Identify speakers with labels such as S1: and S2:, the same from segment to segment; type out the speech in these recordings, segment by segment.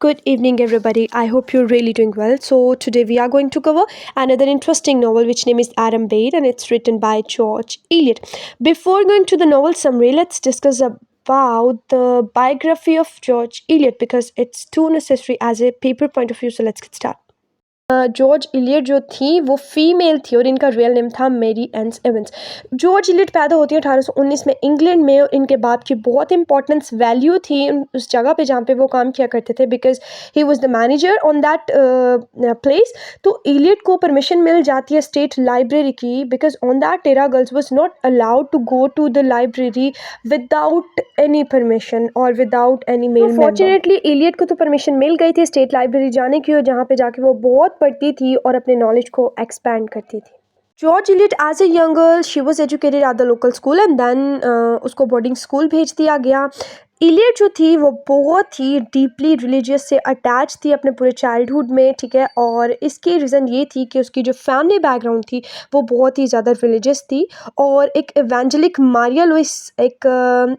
S1: Good evening, everybody. I hope you're really doing well. So today we are going to cover another interesting novel, which name is Adam Bade, and it's written by George Eliot. Before going to the novel summary, let's discuss about the biography of George Eliot because it's too necessary as a paper point of view. So let's get started. George Eliot जो थी वो female थी और इनका real name था Mary एंस Evans. George Eliot पैदा होती है 1819 में इंग्लैंड में और इनके बाप की बहुत इंपॉर्टेंस वैल्यू थी उस जगह पे जहाँ पे वो काम किया करते थे because he was the manager on that place. तो इलियट को परमिशन मिल जाती है स्टेट लाइब्रेरी की because on that era girls was not allowed to go to the library without any permission और without any male. Fortunately Eliot को तो permission मिल गई थी स्टेट लाइब्रेरी जाने की और जहाँ पे जाके वो बहुत पढ़ती थी और अपने नॉलेज को एक्सपैंड करती थी। George Eliot as a young girl she was educated at the local school and then उसको बोर्डिंग स्कूल भेज दिया गया। इलियट जो थी वो बहुत ही डीपली रिलीजियस से अटैच थी अपने पूरे चाइल्डहुड में, ठीक है। और इसकी रीज़न ये थी कि उसकी जो फैमिली बैकग्राउंड थी वो बहुत ही ज़्यादा रिलीजियस थी और एक एवेंजलिक मारिया लुइस एक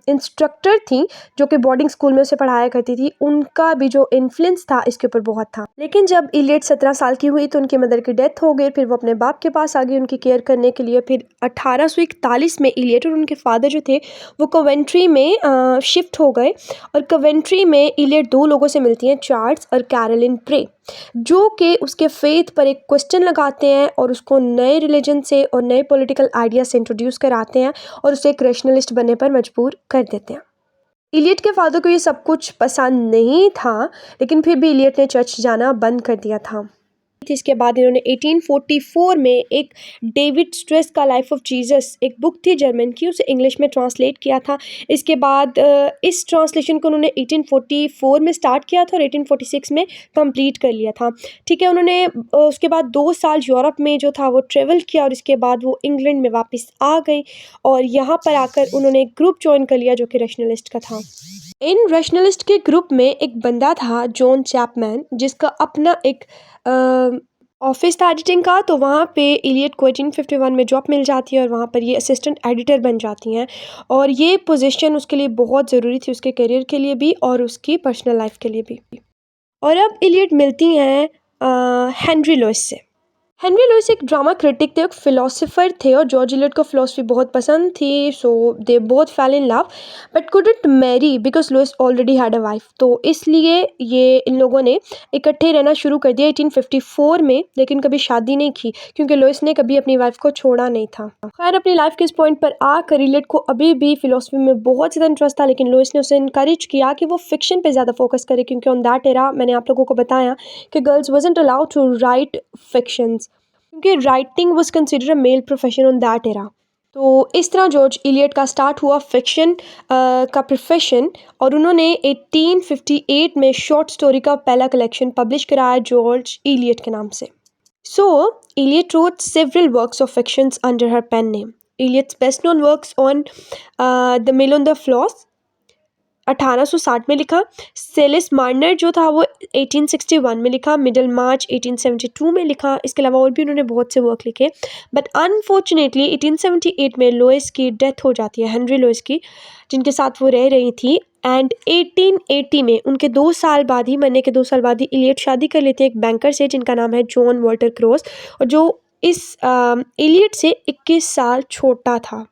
S1: इंस्ट्रक्टर थी जो कि बोर्डिंग स्कूल में उसे पढ़ाया करती थी, उनका भी जो इन्फ्लुएंस था इसके ऊपर बहुत था। लेकिन जब इलियट 17 साल की हुई तो उनकी मदर की डेथ हो गई, फिर वो अपने बाप के पास आ गई उनकी केयर करने के लिए। फिर 1841 में इलियट और उनके फादर जो थे वो कवेंट्री में शिफ्ट हो गए और कवेंट्री में इलियट दो लोगों से मिलती हैं, चार्ल्स और कैरोलिन प्रे, जो कि उसके फेथ पर एक क्वेश्चन लगाते हैं और उसको नए रिलीजन से और नए पॉलिटिकल आइडिया से इंट्रोड्यूस कराते हैं और उसे एक रैशनलिस्ट बनने पर मजबूर कर देते हैं। इलियट के फादर को ये सब कुछ पसंद नहीं था लेकिन फिर भी इलियट ने चर्च जाना बंद कर दिया था। इसके बाद इन्होंने 1844 में एक डेविड स्ट्रेस का लाइफ ऑफ जीसस एक बुक थी जर्मन की, उसे इंग्लिश में ट्रांसलेट किया था। इसके बाद इस ट्रांसलेशन को उन्होंने 1844 में स्टार्ट किया था और 1846 में कंप्लीट कर लिया था, ठीक है। उन्होंने उसके बाद 2 साल यूरोप में जो था वो ट्रेवल किया और इसके बाद वो इंग्लैंड में वापस आ गई और यहाँ पर आकर उन्होंने एक ग्रुप ज्वाइन कर लिया जो कि रैशनलिस्ट का था। इन रैशनलिस्ट के ग्रुप में एक बंदा था जॉन चैपमैन जिसका अपना एक ऑफिस था एडिटिंग का, तो वहाँ पे इलियट को 1851 में जॉब मिल जाती है और वहाँ पर ये असिस्टेंट एडिटर बन जाती हैं और ये पोजीशन उसके लिए बहुत ज़रूरी थी, उसके करियर के लिए भी और उसकी पर्सनल लाइफ के लिए भी। और अब इलियट मिलती हैं हेनरी लुइस से। हेनरी लुइस एक ड्रामा क्रिटिक थे, एक फिलोसोफर थे और जॉर्ज इलियट को फिलोसफी बहुत पसंद थी, so they both fell in love but couldn't marry because Lewes already had a wife. तो इसलिए ये इन लोगों ने इकट्ठे रहना शुरू कर दिया 1854 में, लेकिन कभी शादी नहीं की क्योंकि लुइस ने कभी अपनी वाइफ को छोड़ा नहीं था। खैर अपनी लाइफ के इस पॉइंट पर आकर इलियट को अभी भी फिलोसफी में बहुत ज़्यादा इंटरेस्ट था, लेकिन लुइस ने उसे इनकरेज किया कि वो फिक्शन पे ज़्यादा फोकस करे क्योंकि ऑन दैट एरा मैंने आप लोगों को बताया कि girls wasn't allowed to write fictions क्योंकि writing was considered a male profession on that era. तो इस तरह जॉर्ज इलियट का स्टार्ट हुआ फिक्शन का प्रोफेशन और उन्होंने 1858 में शॉर्ट स्टोरी का पहला कलेक्शन पब्लिश कराया जॉर्ज इलियट के नाम से। So Eliot wrote several works of fictions under her pen name. Eliot's best known works on the mill on the floss 1860 में लिखा, सेलिस मार्नर जो था वो 1861 में लिखा, मिडल मार्च 1872 में लिखा। इसके अलावा और भी उन्होंने बहुत से वर्क लिखे बट अनफॉर्चुनेटली 1878 में लुइस की डेथ हो जाती है, हेनरी लुइस की, जिनके साथ वो रह रही थी। एंड 1880 में उनके 2 साल बाद ही, मरने के 2 साल बाद ही इलियट शादी कर लेते हैं एक बैंकर से जिनका नाम है जॉन वॉल्टर क्रॉस और जो इस इलियट से 21 साल छोटा था।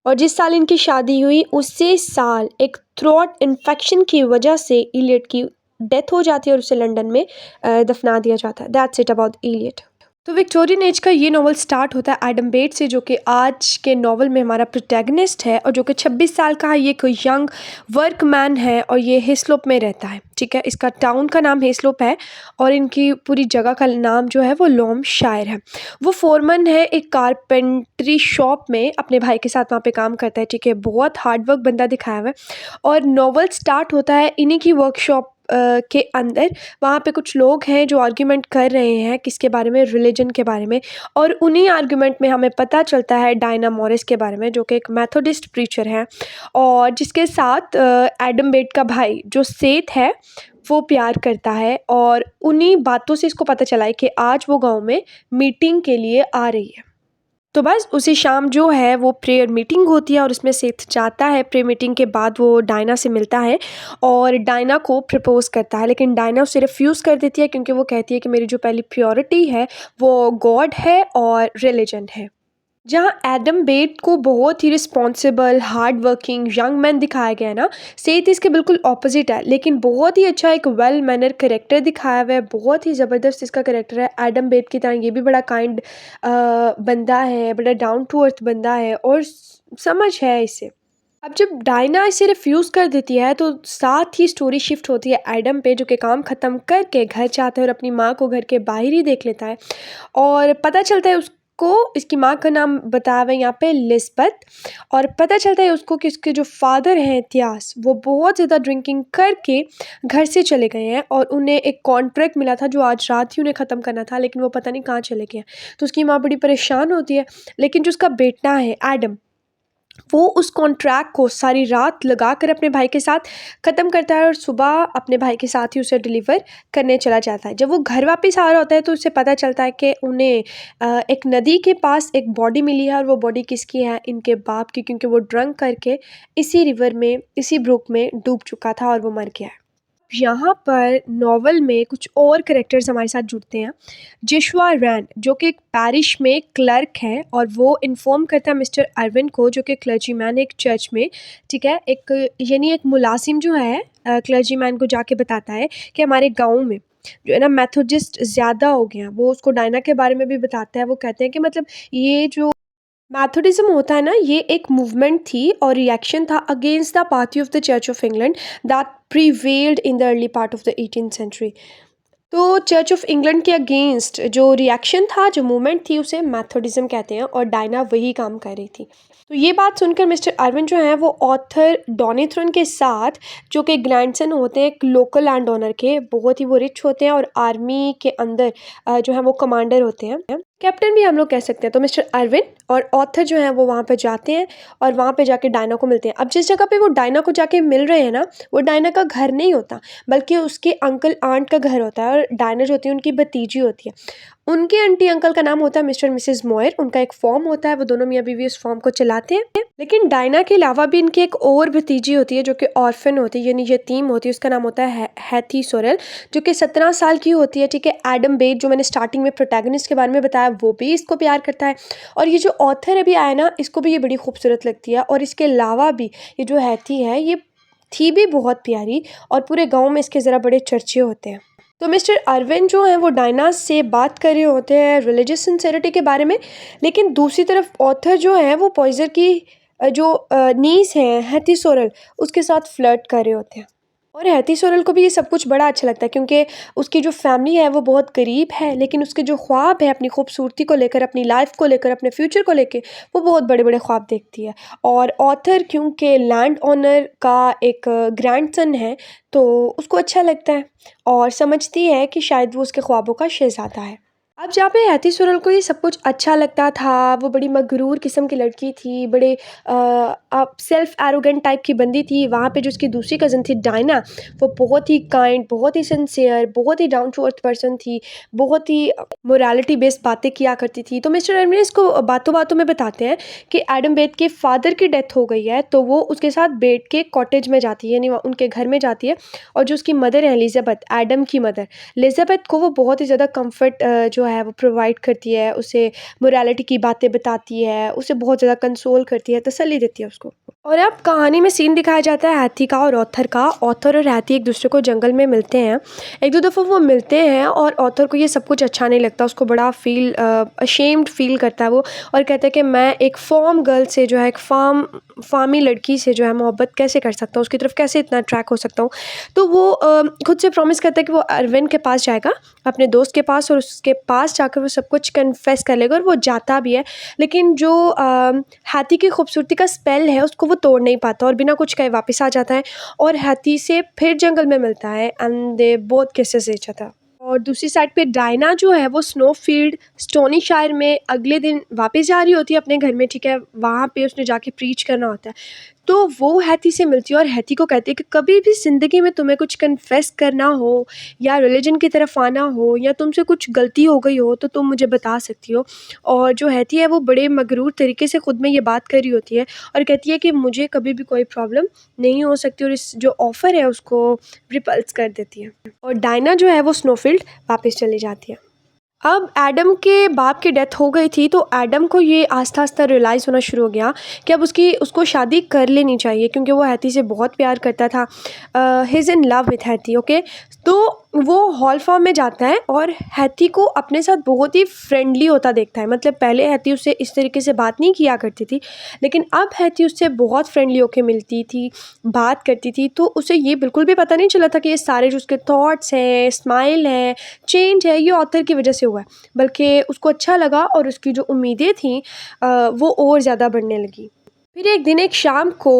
S1: और जिस साल इनकी शादी हुई उसी साल एक थ्रोट इन्फेक्शन की वजह से इलियट की डेथ हो जाती है और उसे लंदन में दफना दिया जाता है। That's it about Eliot. तो विक्टोरियन एज का ये नॉवल स्टार्ट होता है एडम बेट से, जो कि आज के नॉवल में हमारा प्रोटैगनिस्ट है और जो कि 26 साल का है। ये कोई यंग वर्कमैन है और ये हेस्लोप में रहता है, ठीक है। इसका टाउन का नाम हेस्लोप है और इनकी पूरी जगह का नाम जो है वो लॉम्बशायर है। वो फोरमैन है एक कारपेंट्री शॉप में, अपने भाई के साथ वहाँ पे काम करता है, ठीक है। बहुत हार्डवर्क बंदा दिखाया हुआ है और नॉवल स्टार्ट होता है इन्हीं की वर्कशॉप के अंदर। वहाँ पे कुछ लोग हैं जो आर्ग्यूमेंट कर रहे हैं किसके बारे में, रिलीजन के बारे में, और उन्हीं आर्ग्यूमेंट में हमें पता चलता है डायना मॉरिस के बारे में जो कि एक मेथोडिस्ट प्रीचर है और जिसके साथ एडम बेट का भाई जो सेथ है वो प्यार करता है। और उन्हीं बातों से इसको पता चला है कि आज वो गांव में मीटिंग के लिए आ रही है। तो बस उसी शाम जो है वो प्रेयर मीटिंग होती है और उसमें सेथ जाता है। प्रेयर मीटिंग के बाद वो डायना से मिलता है और डायना को प्रपोज़ करता है, लेकिन डायना उसे रिफ्यूज़ कर देती है क्योंकि वो कहती है कि मेरी जो पहली प्रायोरिटी है वो गॉड है और रिलीजन है। जहाँ एडम बेट को बहुत ही responsible, hard working young man दिखाया गया है ना, सेथ इसके बिल्कुल ऑपोजिट है, लेकिन बहुत ही अच्छा एक वेल मैनर करेक्टर दिखाया हुआ है। बहुत ही ज़बरदस्त इसका करेक्टर है। एडम बेट की तरह ये भी बड़ा काइंड बंदा है, बड़ा डाउन टू अर्थ बंदा है और समझ है इसे। अब जब डायना इसे रिफ्यूज़ कर देती है तो साथ ही स्टोरी शिफ्ट होती है एडम पे, जो कि काम ख़त्म करके घर जाता है और अपनी माँ को घर के बाहर ही देख लेता है और पता चलता है उसको, इसकी माँ का नाम बताया हुआ है यहाँ पे लिस्बeth, और पता चलता है उसको कि उसके जो फादर हैं इतिहास, वो बहुत ज़्यादा ड्रिंकिंग करके घर से चले गए हैं और उन्हें एक कॉन्ट्रैक्ट मिला था जो आज रात ही उन्हें ख़त्म करना था, लेकिन वो पता नहीं कहाँ चले गए हैं। तो उसकी माँ बड़ी परेशान होती है, लेकिन जो उसका बेटा है एडम, वो उस कॉन्ट्रैक्ट को सारी रात लगाकर अपने भाई के साथ ख़त्म करता है और सुबह अपने भाई के साथ ही उसे डिलीवर करने चला जाता है। जब वो घर वापस आ रहा होता है तो उसे पता चलता है कि उन्हें एक नदी के पास एक बॉडी मिली है और वो बॉडी किसकी है, इनके बाप की, क्योंकि वो ड्रंक करके इसी रिवर में, इसी ब्रुक में डूब चुका था और वो मर गया है। यहाँ पर नॉवल में कुछ और कैरेक्टर्स हमारे साथ जुड़ते हैं। जिशुआ रैन, जो कि एक पैरिश में क्लर्क है और वो इन्फॉर्म करता है मिस्टर अरविन को, जो कि क्लर्जीमैन एक चर्च में, ठीक है, एक यानी एक मुलाजिम जो है क्लर्जीमैन को जाके बताता है कि हमारे गांव में जो है ना मेथोडिस्ट ज़्यादा हो गए हैं। वो उसको डायना के बारे में भी बताता है। वो कहते हैं कि मतलब ये जो मैथोडिज्म होता है ना, ये एक मूवमेंट थी और रिएक्शन था against the party of the Church of England that prevailed in the early part of the 18th century. तो चर्च ऑफ इंग्लैंड के अगेंस्ट जो रिएक्शन था, जो मूवमेंट थी, उसे मैथोडिज्म कहते हैं और डायना वही काम कर रही थी। तो ये बात सुनकर मिस्टर अरविन जो है वो ऑथर डॉनीथ्रन के साथ, जो कि ग्रैंडसन होते हैं एक लोकल लैंड ओनर के, बहुत ही वो रिच होते हैं और आर्मी के अंदर जो है वो कमांडर होते हैं, कैप्टन भी हम लोग कह सकते हैं। तो मिस्टर अरविन और ऑथर जो है वो वहाँ पे जाते हैं और वहाँ पे जाके डायना को मिलते हैं। अब जिस जगह पे वो डायना को जाके मिल रहे हैं ना, वो डायना का घर नहीं होता, बल्कि उसके अंकल आंट का घर होता है और डायना जो होती है उनकी भतीजी होती है। उनके आंटी अंकल का नाम होता है मिस्टर मिसेस मोयर। उनका एक फॉर्म होता है, वो दोनों मियाँ बीवी उस फॉर्म को चलाते हैं। लेकिन डायना के अलावा भी इनकी एक और भतीजी होती है जो कि ऑर्फन होती है, यानी यतीम होती है। उसका नाम होता है हैथी सोरेल, जो कि 17 साल की होती है, ठीक है। एडम बेट, जो मैंने स्टार्टिंग में प्रोटैगनिस्ट के बारे में बताया, वो भी इसको प्यार करता है। और ये जो ऑथर अभी आया ना, इसको भी ये बड़ी खूबसूरत लगती है। और इसके अलावा भी ये जो हैथी है, ये थी भी बहुत प्यारी और पूरे गाँव में इसके ज़रा बड़े चर्चे होते हैं। तो मिस्टर अरविन जो हैं वो डायना से बात कर रहे होते हैं रिलीजियस सिंसेरिटी के बारे में, लेकिन दूसरी तरफ ऑथर जो है वो पॉइजर की जो नीस है हैथी सोरेल, उसके साथ फ्लर्ट कर रहे होते हैं। और हैथी सोरेल को भी ये सब कुछ बड़ा अच्छा लगता है क्योंकि उसकी जो फैमिली है वो बहुत गरीब है, लेकिन उसके जो ख्वाब है अपनी खूबसूरती को लेकर, अपनी लाइफ को लेकर, अपने फ्यूचर को लेकर, वो बहुत बड़े बड़े ख्वाब देखती है। और ऑथर क्योंकि लैंड ओनर का एक ग्रैंडसन है, तो उसको अच्छा लगता है और समझती है कि शायद वो उसके ख्वाबों का शहज़ादा है। अब जहाँ पे हैथी सोरेल को ये सब कुछ अच्छा लगता था, वो बड़ी मगरूर किस्म की लड़की थी, बड़े सेल्फ एरोगेंट टाइप की बंदी थी। वहाँ पे जो उसकी दूसरी कज़न थी डायना, वो बहुत ही काइंड, बहुत ही सिंसियर, बहुत ही डाउन टू अर्थ पर्सन थी, बहुत ही मोरालिटी बेस्ड बातें किया करती थी। तो मिस्टर अरविन इसको बातों बातों में बताते हैं कि एडम बेट के फादर की डेथ हो गई है, तो वो उसके साथ बेट के कॉटेज में जाती है, यानी उनके घर में जाती है। और जो उसकी मदर है एलिजाबेथ, एडम की मदर एलिजाबेथ को वो बहुत ही ज़्यादा कम्फर्ट जो है वो प्रोवाइड करती है, उसे मोरालिटी की बातें बताती है, उसे बहुत ज़्यादा कंसोल करती है, तसल्ली देती है उसको। और अब कहानी में सीन दिखाया जाता है हैथी का और ऑथर का। ऑथर और हैथी एक दूसरे को जंगल में मिलते हैं, एक दो दफ़ा वो मिलते हैं और ऑथर को ये सब कुछ अच्छा नहीं लगता, उसको बड़ा अशेम्ड फील करता है वो, और कहता है कि मैं एक फॉर्म गर्ल से जो है, एक फार्मी लड़की से जो है मोहब्बत कैसे कर सकता हूँ, उसकी तरफ कैसे इतना अट्रैक्ट हो सकता हूँ। तो वो खुद से प्रॉमिस करता है कि वो अरविन के पास जाएगा, अपने दोस्त के पास, और उसके पास जाकर वो सब कुछ कन्फेस कर लेगा, और वो जाता भी है। लेकिन जो हैथी की खूबसूरती का स्पेल है उसको वो तोड़ नहीं पाता और बिना कुछ कहे वापस आ जाता है और हैथी से फिर जंगल में मिलता है and they both kisses each other. और दूसरी साइड पे डायना जो है वो स्नोफील्ड स्टोनीशायर में अगले दिन वापस जा रही होती है अपने घर में, ठीक है। वहाँ पे उसने जाके प्रीच करना होता है। तो वो हैती से मिलती है और हैती को कहती है कि कभी भी ज़िंदगी में तुम्हें कुछ कन्फेस करना हो या रिलीजन की तरफ आना हो या तुमसे कुछ गलती हो गई हो तो तुम मुझे बता सकती हो। और जो हैती है वो बड़े मगरूर तरीके से ख़ुद में ये बात कर रही होती है और कहती है कि मुझे कभी भी कोई प्रॉब्लम नहीं हो सकती, और इस जो ऑफ़र है उसको रिपल्स कर देती है। और डायना जो है वो स्नोफील्ड वापस चली जाती है। अब एडम के बाप की डेथ हो गई थी, तो एडम को ये आस्ता आस्ता रियलाइज़ होना शुरू हो गया कि अब उसको शादी कर लेनी चाहिए, क्योंकि वो हैती से बहुत प्यार करता था। He is in love with Haiti. Okay, तो वो हॉल फॉर्म में जाता है और हैती को अपने साथ बहुत ही फ्रेंडली होता देखता है। मतलब पहले हैती उससे इस तरीके से बात नहीं किया करती थी, लेकिन अब हैती उससे बहुत फ्रेंडली होके मिलती थी, बात करती थी। तो उसे ये बिल्कुल भी पता नहीं चला था कि ये सारे जो उसके थॉट्स हैं, स्माइल है, चेंज है, ये ऑथर की वजह से हुआ है। बल्कि उसको अच्छा लगा और उसकी जो उम्मीदें थीं वो और ज़्यादा बढ़ने लगी। फिर एक दिन एक शाम को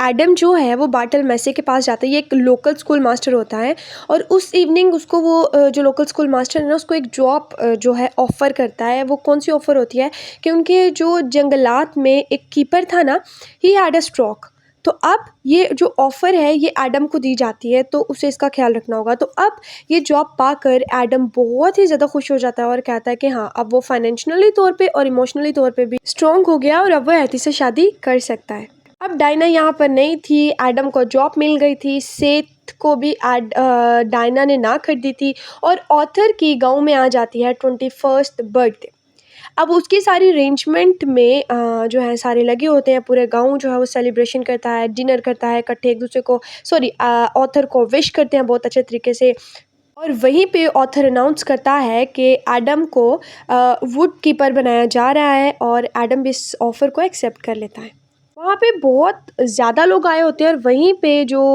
S1: एडम जो है वो बार्टल मैसे के पास जाता है। ये एक लोकल स्कूल मास्टर होता है और उस इवनिंग उसको वो जो लोकल स्कूल मास्टर है ना, उसको एक जॉब जो है ऑफ़र करता है। वो कौन सी ऑफ़र होती है कि उनके जो जंगलात में एक कीपर था ना, ही हैड अ स्ट्रोक। तो अब ये जो ऑफ़र है ये एडम को दी जाती है, तो उसे इसका ख्याल रखना होगा। तो अब ये जॉब पाकर एडम बहुत ही ज़्यादा खुश हो जाता है और कहता है कि हाँ, अब वो फाइनेंशियली तौर पे और इमोशनली तौर पे भी स्ट्रॉन्ग हो गया और अब वो हैती से शादी कर सकता है। अब डायना यहाँ पर नहीं थी, एडम को जॉब मिल गई थी। सेथ को भी डायना ने ना कर दी थी और ऑथर की गाँव में आ जाती है 21st बर्थडे। अब उसकी सारी अरेंजमेंट में जो है सारे लगे होते हैं, पूरे गाँव जो है वो सेलिब्रेशन करता है, डिनर करता है, इकट्ठे एक दूसरे को ऑथर को विश करते हैं बहुत अच्छे तरीके से। और वहीं पे ऑथर अनाउंस करता है कि एडम को वुड कीपर बनाया जा रहा है और एडम भी इस ऑफ़र को एक्सेप्ट कर लेता है। वहाँ पे बहुत ज़्यादा लोग आए होते हैं और वहीं पे जो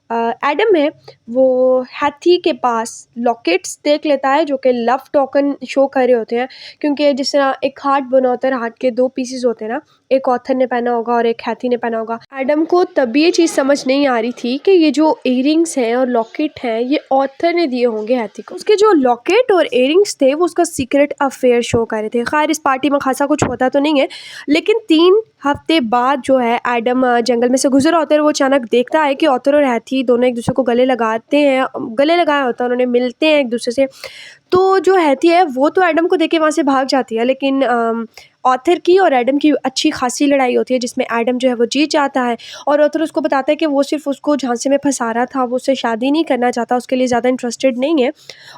S1: एडम है वो हैथी के पास लॉकेट्स देख लेता है जो कि लव टोकन शो कर रहे होते हैं, क्योंकि जिस तरह एक हार्ट बना होता है, हार्ट के 2 पीसेस होते हैं ना, एक ऑथर ने पहना होगा और एक हैथी ने पहना होगा। एडम को तब ये चीज़ समझ नहीं आ रही थी कि ये जो इयररिंग्स हैं और लॉकेट हैं ये ऑथर ने दिए होंगे हैथी को। उसके जो लॉकेट और इयररिंग्स थे वो उसका सीक्रेट अफेयर शो कर रहे थे। खैर इस पार्टी में खासा कुछ होता तो नहीं है, लेकिन 3 हफ्ते बाद जो है एडम जंगल में से गुजर होता है और वो अचानक देखता है कि ऑथर और हैथी दोनों एक दूसरे को गले लगाते हैं, गले लगाया होता है, उन्होंने मिलते हैं एक दूसरे से। तो जो हैथी है वो तो एडम को देख के वहाँ से भाग जाती है, लेकिन ऑथर की और एडम की अच्छी खासी लड़ाई होती है जिसमें एडम जो है वो जीत जाता है और ऑथर उसको बताता है कि वो सिर्फ उसको झांसे में फंसा रहा था, वो उससे शादी नहीं करना चाहता, उसके लिए ज़्यादा इंटरेस्टेड नहीं है।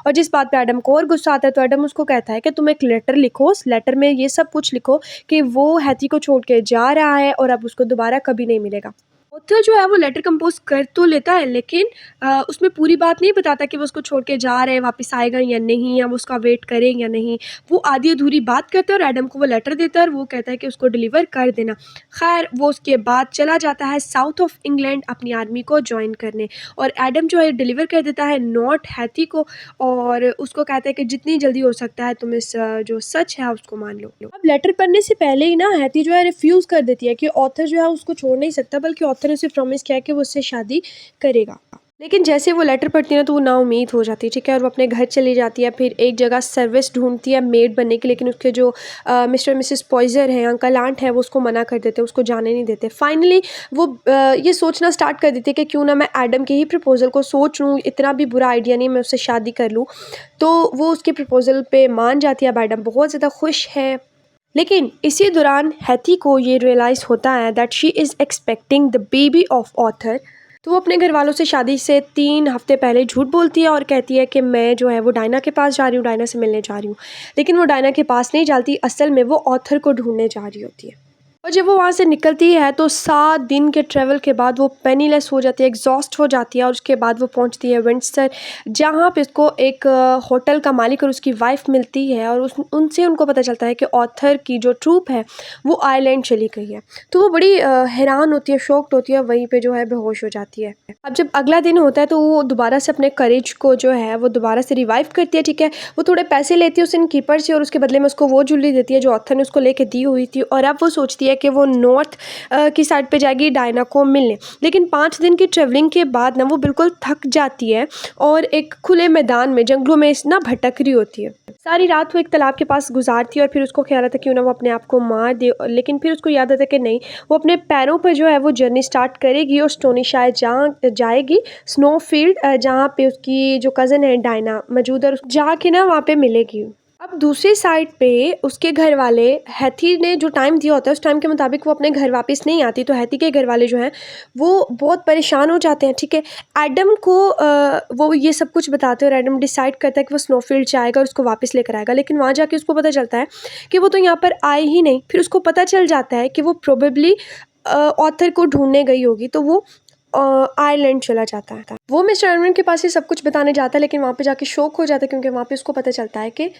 S1: और जिस बात पे एडम को और गुस्सा आता है तो एडम उसको कहता है कि तुम एक लेटर लिखो, उस लेटर में ये सब कुछ लिखो कि वो हैथी को छोड़ के जा रहा है और अब उसको दोबारा कभी नहीं मिलेगा। ऑथर जो है वो लेटर कंपोज कर तो लेता है, लेकिन उसमें पूरी बात नहीं बताता कि वो उसको छोड़ के जा रहे हैं, वापस आएगा या नहीं, या वो उसका वेट करें या नहीं। वो आधी अधूरी बात करता है और एडम को वो लेटर देता है और वो कहता है कि उसको डिलीवर कर देना। खैर वो उसके बाद चला जाता है साउथ ऑफ इंग्लैंड अपनी आर्मी को ज्वाइन करने, और एडम जो है डिलीवर कर देता है नॉट हैथी को और उसको कहता है कि जितनी जल्दी हो सकता है तुम इस जो सच है उसको मान लो। अब लेटर पढ़ने से पहले ही ना हैथी जो है रिफ्यूज़ कर देती है कि ऑथर जो है उसको छोड़ नहीं सकता, बल्कि ऑथर ने उसे प्रॉमिस किया कि वो उससे शादी करेगा। लेकिन जैसे वो लेटर पढ़ती है ना तो वो नाउम्मीद हो जाती है, ठीक है, और वो अपने घर चली जाती है। फिर एक जगह सर्विस ढूंढती है मेड बनने की, लेकिन उसके जो मिस्टर मिसेस पॉइजर हैं, अंकल आंट है, वो उसको मना कर देते हैं, उसको जाने नहीं देते। फाइनली वो ये सोचना स्टार्ट कर देती है कि क्यों ना मैं एडम के ही प्रपोज़ल को सोच लूँ, इतना भी बुरा आइडिया नहीं, मैं उससे शादी कर लूँ। तो वो उसके प्रपोज़ल पे मान जाती है। अब एडम बहुत ज़्यादा खुश है, लेकिन इसी दौरान हैथी को ये रियलाइज़ होता है that she is expecting the baby of author. तो वो अपने घर वालों से शादी से 3 हफ्ते पहले झूठ बोलती है और कहती है कि मैं जो है वो डायना के पास जा रही हूँ, डायना से मिलने जा रही हूँ। लेकिन वो डायना के पास नहीं जाती, असल में वो ऑथर को ढूंढने जा रही होती है। और जब वो वहाँ से निकलती है तो 7 दिन के ट्रैवल के बाद वो पेनीलेस हो जाती है, एग्जॉस्ट हो जाती है, और उसके बाद वो पहुँचती है विंडसर, जहाँ पे उसको एक होटल का मालिक और उसकी वाइफ मिलती है और उनसे उनको पता चलता है कि ऑथर की जो ट्रूप है वो आयरलैंड चली गई है। तो वो बड़ी हैरान होती है, शॉक्ड होती है, वहीं पे जो है बेहोश हो जाती है। अब जब अगला दिन होता है तो वो दोबारा से अपने करेज को जो है वो दोबारा से रिवाइव करती है, ठीक है। वो थोड़े पैसे लेती है उस इन कीपर से और उसके बदले में उसको वो ज्वेलरी देती है जो ऑथर ने उसको लेके दी हुई थी, और अब वो सोचती है है कि वो नॉर्थ की साइड पे जाएगी डायना को मिलने। लेकिन 5 दिन की ट्रैवलिंग के बाद ना वो बिल्कुल थक जाती है और एक खुले मैदान में जंगलों में ना भटक रही होती है। सारी रात वो एक तालाब के पास गुजारती है और फिर उसको ख्याल आता है क्यों ना वो अपने आप को मार दे, लेकिन फिर उसको याद आता है कि नहीं, वो अपने पैरों पर जो है वो जर्नी स्टार्ट करेगी और स्टोनी शायद जहाँ जाएगी स्नोफील्ड, जहाँ पे उसकी जो कज़न है डायना मौजूद है और जाके ना वहाँ पे मिलेगी। अब दूसरी साइड पे उसके घर वाले, हैथी ने जो टाइम दिया होता है उस टाइम के मुताबिक वो अपने घर वापस नहीं आती, तो हैथी के घर वाले जो हैं वो बहुत परेशान हो जाते हैं। ठीक है, एडम को वो ये सब कुछ बताते हैं और एडम डिसाइड करता है कि वो स्नोफील्ड जाएगा और उसको वापस लेकर आएगा। लेकिन वहाँ जाके उसको पता चलता है कि वो तो यहाँ पर आए ही नहीं। फिर उसको पता चल जाता है कि वो प्रोबेबली ऑथर को ढूंढने गई होगी, तो वो आयरलैंड चला जाता है। वो मिस्टर अर्विन के पास ये सब कुछ बताने जाता है, लेकिन वहाँ पे जाके शॉक हो जाता है क्योंकि वहाँ पे उसको पता चलता है कि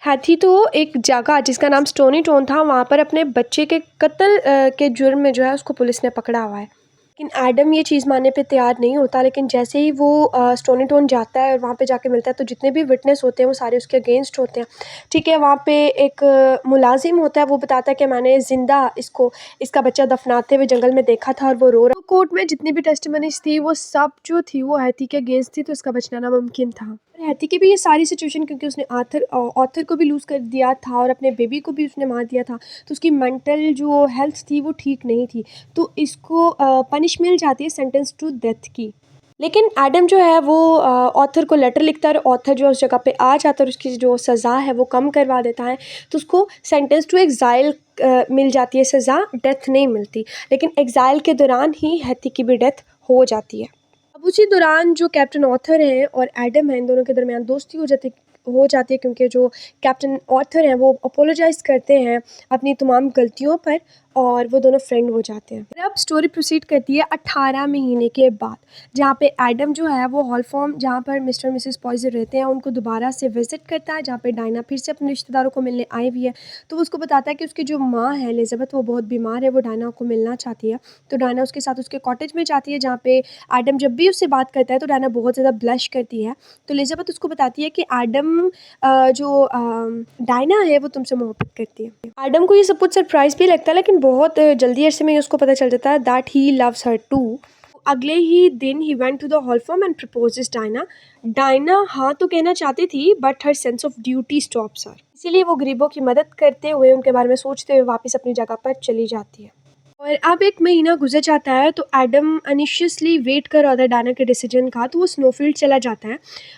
S1: हैथी तो एक जगह जिसका नाम स्टोनी टोन था वहाँ पर अपने बच्चे के कत्ल के जुर्म में जो है उसको पुलिस ने पकड़ा हुआ है। लेकिन एडम ये चीज़ मानने पे तैयार नहीं होता। लेकिन जैसे ही वो स्टोनी टोन जाता है और वहाँ पे जाके मिलता है तो जितने भी विटनेस होते हैं वो सारे उसके अगेंस्ट होते हैं। ठीक है, वहाँ पे एक मुलाजिम होता है, वो बताता है कि मैंने ज़िंदा इसका बच्चा दफनाते हुए जंगल में देखा था और वो रो रहा। कोर्ट में जितनी भी टेस्टिमनीज थी वो सब जो थी वो हैथी के अगेंस्ट थी, तो इसका बचना नामुमकिन था। हैती की भी ये सारी सिचुएशन क्योंकि उसने ऑथर को भी लूज़ कर दिया था और अपने बेबी को भी उसने मार दिया था, तो उसकी मेंटल जो हेल्थ थी वो ठीक नहीं थी, तो इसको पनिश मिल जाती है, सेंटेंस टू डेथ की। लेकिन एडम जो है वो ऑथर को लेटर लिखता है और ऑथर जो है उस जगह पे आ जाता है और उसकी जो सज़ा है वो कम करवा देता है, तो उसको सेंटेंस टू एग्जाइल मिल जाती है सज़ा, डेथ नहीं मिलती। लेकिन एग्जाइल के दौरान ही हैती की भी डेथ हो जाती है। अब उसी दौरान जो कैप्टन ऑथर हैं और एडम हैं, इन दोनों के दरमियान दोस्ती हो जाती है क्योंकि जो कैप्टन ऑथर हैं वो अपोलोजाइज़ करते हैं अपनी तमाम गलतियों पर और वो दोनों फ्रेंड हो जाते हैं। फिर अब स्टोरी प्रोसीड करती है 18 महीने के बाद, जहाँ पे एडम जो है वो हॉलफॉर्म जहाँ पर मिस्टर और मिसेस पॉइजर रहते हैं उनको दोबारा से विजिट करता है, जहाँ पे डायना फिर से अपने रिश्तेदारों को मिलने आई हुई है। तो वो उसको बताता है कि उसकी जो माँ है एलिज़ाबेथ वो बहुत बीमार है, वो डायना को मिलना चाहती है। तो डायना उसके साथ उसके कॉटेज में जाती है, जहाँ पे एडम जब भी उससे बात करता है तो डायना बहुत ज़्यादा ब्लश करती है। तो एलिज़ाबेथ उसको बताती है कि एडम जो डायना है वो तुमसे मोहब्बत करती है। एडम को ये सब कुछ सरप्राइज भी लगता है, लेकिन बहुत जल्दी अरसे में ही उसको पता चल जाता है that he loves her too. अगले ही दिन ही went to the hall farm and proposes Dinah. Dinah हाँ तो कहना चाहती थी but her sense of duty stops her, इसीलिए वो गरीबों की मदद करते हुए उनके बारे में सोचते हुए वापस अपनी जगह पर चली जाती है। और अब 1 महीना गुजर जाता है तो एडम अनिशियसली वेट कर रहा था डायना के डिसीजन का, तो वो स्नोफील्ड चला जाता है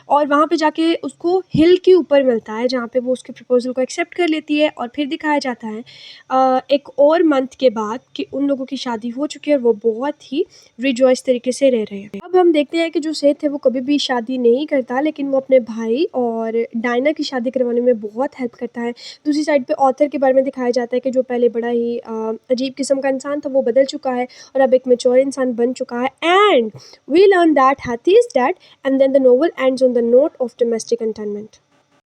S1: और वहाँ पे जाके उसको हिल के ऊपर मिलता है जहाँ पे वो उसके प्रपोजल को एक्सेप्ट कर लेती है। और फिर दिखाया जाता है एक और मंथ के बाद कि उन लोगों की शादी हो चुकी है और वो बहुत ही रिजॉइस तरीके से रह रहे हैं। अब हम देखते हैं कि जो सेठ है वो कभी भी शादी नहीं करता, लेकिन वो अपने भाई और डायना की शादी करवाने में बहुत हेल्प करता है। दूसरी साइड पे ऑथर के बारे में दिखाया जाता है कि जो पहले बड़ा ही अजीब किस्म का इंसान था वो बदल चुका है और अब एक मैच्योर इंसान बन चुका है। And we learn that Hetty is dead and then the novel ends on the note of domestic contentment.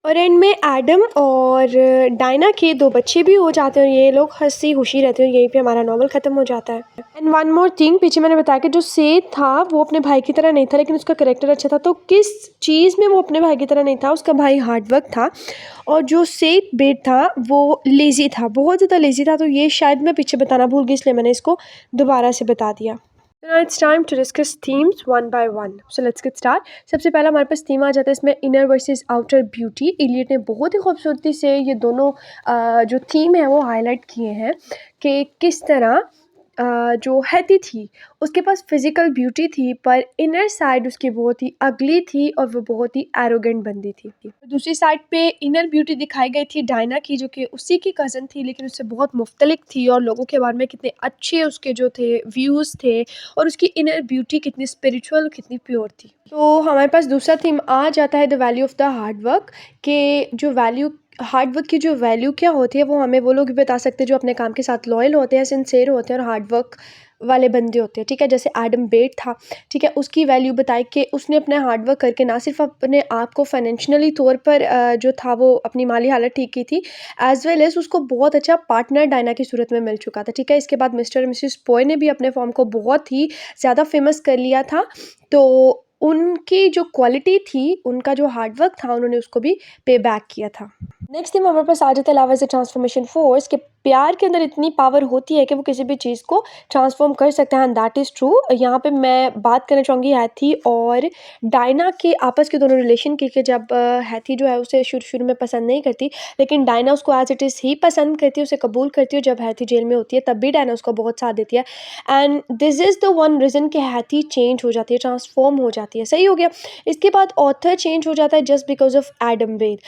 S1: और एंड में एडम और डायना के 2 बच्चे भी हो जाते हैं और ये लोग हंसी खुशी रहते हैं और यहीं पे हमारा नॉवल ख़त्म हो जाता है। एंड वन मोर थिंग, पीछे मैंने बताया कि जो सेठ था वो अपने भाई की तरह नहीं था, लेकिन उसका करेक्टर अच्छा था। तो किस चीज़ में वो अपने भाई की तरह नहीं था? उसका भाई हार्डवर्क था और जो सेठ बेट था वो लेज़ी था, बहुत ज़्यादा लेज़ी था। तो ये शायद मैं पीछे बताना भूल गई, इसलिए मैंने इसको दोबारा से बता दिया। Now it's time to discuss themes one by one. So let's get start. सबसे पहला हमारे पास थीम आ जाता है इसमें inner versus outer beauty. Eliot ने बहुत ही खूबसूरती से ये दोनों जो थीम है वो हाईलाइट किए हैं कि किस तरह जो हैती थी उसके पास फिज़िकल ब्यूटी थी पर इनर साइड उसकी बहुत ही अगली थी और वो बहुत ही एरोगेंट बंदी थी। दूसरी साइड पे इनर ब्यूटी दिखाई गई थी डायना की, जो कि उसी की कज़न थी लेकिन उससे बहुत मुख्तलिफ थी और लोगों के बारे में कितने अच्छे उसके जो थे व्यूज़ थे और उसकी इनर ब्यूटी कितनी स्पिरिचुअल कितनी प्योर थी। तो हमारे पास दूसरा थीम आ जाता है the value of the hard work, के जो वैल्यू हार्ड वर्क की जो वैल्यू क्या होती है वो हमें वो लोग भी बता सकते हैं जो अपने काम के साथ लॉयल होते हैं, सिंसेर होते हैं और हार्ड वर्क वाले बंदे होते हैं। ठीक है, जैसे एडम बेट था, ठीक है, उसकी वैल्यू बताई कि उसने अपने हार्ड वर्क करके ना सिर्फ अपने आप को फाइनेंशियली तौर पर जो था वो अपनी माली हालत ठीक की थी, एज वेल एज उसको बहुत अच्छा पार्टनर डायना की सूरत में मिल चुका था। ठीक है, इसके बाद मिस्टर और मिसेस पॉय ने भी अपने फॉर्म को बहुत ही ज़्यादा फेमस कर लिया था, तो उनकी जो क्वालिटी थी, उनका जो हार्ड वर्क था, उन्होंने उसको भी पे बैक किया था। नेक्स्ट थीम हमारे पास आ जाता है love as a transformation force, कि प्यार के अंदर इतनी पावर होती है कि वो किसी भी चीज़ को ट्रांसफॉर्म कर सकता है, एंड दैट इज़ ट्रू। यहाँ पे मैं बात करना चाहूँगी हैथी और डायना के आपस के दोनों रिलेशन की, कि जब हैथी जो है उसे शुरू शुरू में पसंद नहीं करती, लेकिन डायना उसको एज इट इज़ ही पसंद करती है, उसे कबूल करती है। जब हैथी जेल में होती है तब भी डायना उसको बहुत साथ देती है, and this is the one reason कि हैथी चेंज हो जाती है, ट्रांसफॉर्म हो जाती है। सही हो गया। इसके बाद ऑथर चेंज हो जाता है just because of Adam bed.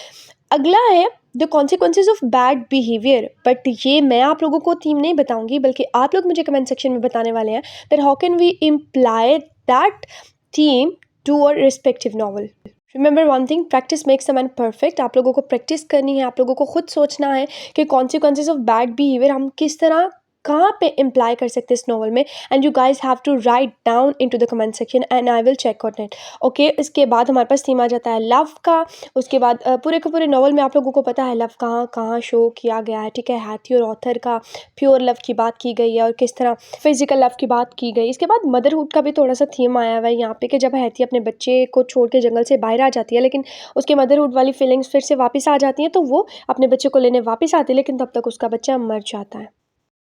S1: अगला है the consequences of bad behaviour, but ये मैं आप लोगों को थीम नहीं बताऊंगी, बल्कि आप लोग मुझे कमेंट सेक्शन में बताने वाले हैं that how can we imply that theme to a respective novel. Remember one thing, practice makes a man perfect. आप लोगों को प्रैक्टिस करनी है, आप लोगों को खुद सोचना है कि कॉन्सिक्वेंसेज ऑफ बैड बिहेवियर हम किस तरह कहाँ पे इम्प्लाई कर सकते हैं इस नॉवल में, and you guys have to write down into the comment section and I will check on it. Okay, इसके बाद हमारे पास थीम आ जाता है लव का। उसके बाद पूरे के पूरे नॉवल में आप लोगों को पता है लव कहाँ कहाँ शो किया गया है, ठीक है। हैथी और ऑथर का प्योर लव की बात की गई है और किस तरह फिजिकल लव की बात की गई। इसके बाद मदरहुड का भी थोड़ा सा थीम आया हुआ है यहाँ पे, कि जब हैथी अपने बच्चे को छोड़ के जंगल से बाहर आ जाती है, लेकिन उसके मदरहुड वाली फीलिंग्स फिर से वापस आ जाती हैं, तो वो अपने बच्चे को लेने वापस आती है, लेकिन तब तक उसका बच्चा मर जाता है।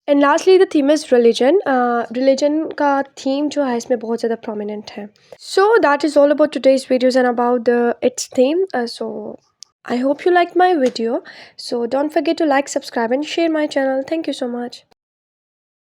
S1: And lastly the theme is religion. Religion का थीम जो है इसमें बहुत ज़्यादा प्रोमिनेंट है। So that is all about today's videos and about the it's theme. So I hope you liked my video. So don't forget to like, subscribe and share my channel. Thank you so much.